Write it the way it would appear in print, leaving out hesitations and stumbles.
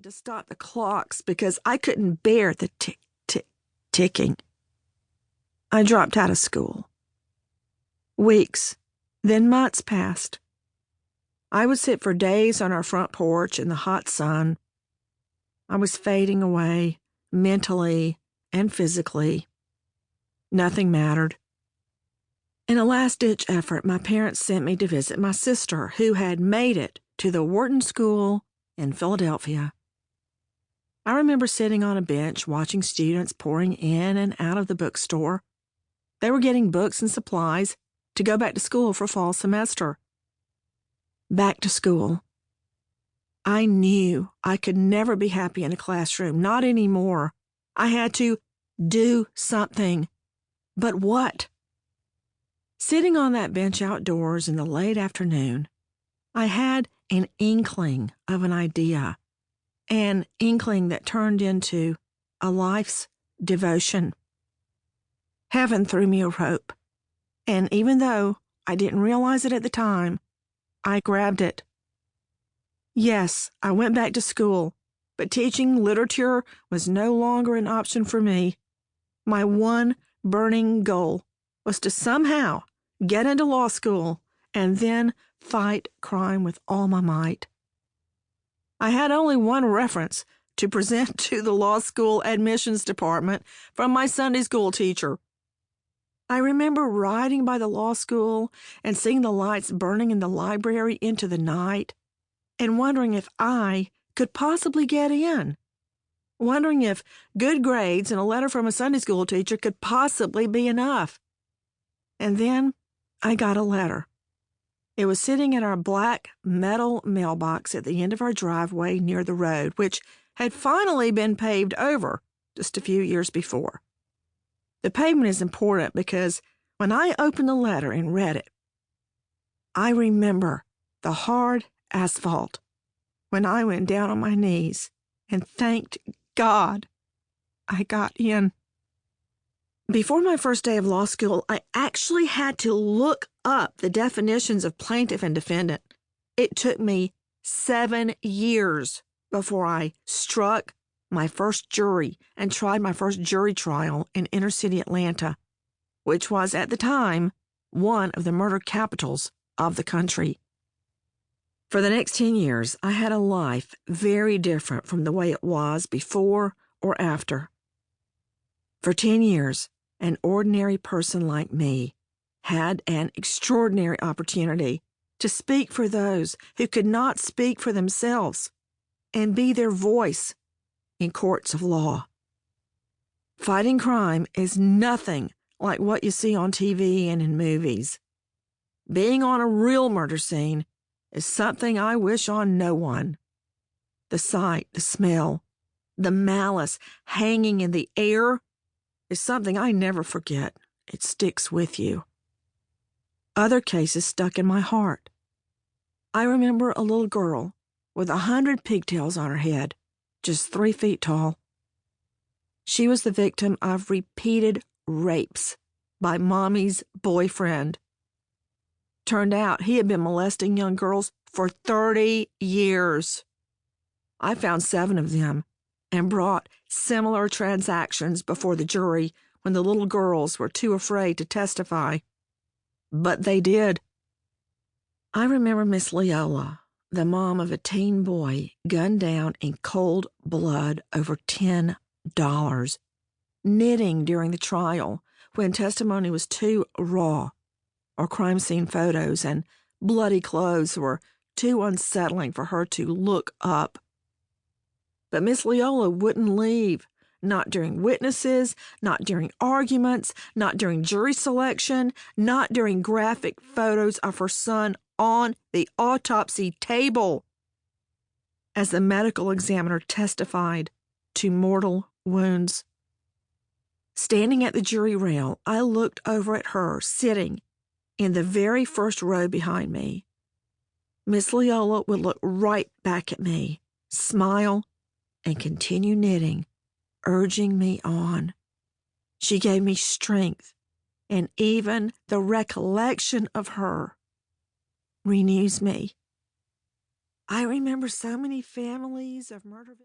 to stop the clocks because I couldn't bear the ticking. I dropped out of school. Weeks, then months passed. I would sit for days on our front porch in the hot sun. I was fading away, mentally and physically. Nothing mattered. In a last-ditch effort, my parents sent me to visit my sister, who had made it to the Wharton School in Philadelphia. I remember sitting on a bench watching students pouring in and out of the bookstore. They were getting books and supplies to go back to school for fall semester. Back to school. I knew I could never be happy in a classroom, not anymore. I had to do something. But what? Sitting on that bench outdoors in the late afternoon, I had an inkling of an idea, an inkling that turned into a life's devotion. Heaven threw me a rope, and even though I didn't realize it at the time, I grabbed it. Yes, I went back to school, but teaching literature was no longer an option for me. My one burning goal was to somehow get into law school and then fight crime with all my might. I had only one reference to present to the law school admissions department from my Sunday school teacher. I remember riding by the law school and seeing the lights burning in the library into the night and wondering if I could possibly get in, wondering if good grades and a letter from a Sunday school teacher could possibly be enough. And then I got a letter. It was sitting in our black metal mailbox at the end of our driveway near the road, which had finally been paved over just a few years before. The pavement is important because when I opened the letter and read it, I remember the hard asphalt when I went down on my knees and thanked God I got in. Before my first day of law school, I actually had to look up the definitions of plaintiff and defendant. It took me 7 years before I struck my first jury and tried my first jury trial in inner-city Atlanta, which was at the time one of the murder capitals of the country. For the next 10 years, I had a life very different from the way it was before or after. For 10 years, an ordinary person like me had an extraordinary opportunity to speak for those who could not speak for themselves and be their voice in courts of law. Fighting crime is nothing like what you see on TV and in movies. Being on a real murder scene is something I wish on no one. The sight, the smell, the malice hanging in the air is something I never forget. It sticks with you. Other cases stuck in my heart. I remember a little girl with 100 pigtails on her head, just 3 feet tall. She was the victim of repeated rapes by Mommy's boyfriend. Turned out he had been molesting young girls for 30 years. I found 7 of them and brought similar transactions before the jury when the little girls were too afraid to testify. But they did. I remember Miss Leola, the mom of a teen boy, gunned down in cold blood over $10, knitting during the trial when testimony was too raw, or crime scene photos and bloody clothes were too unsettling for her to look up. But Miss Leola wouldn't leave, not during witnesses, not during arguments, not during jury selection, not during graphic photos of her son on the autopsy table, as the medical examiner testified to mortal wounds. Standing at the jury rail, I looked over at her, sitting in the very first row behind me. Miss Leola would look right back at me, smile, and continue knitting, urging me on. She gave me strength, and even the recollection of her renews me. I remember so many families of murder victims.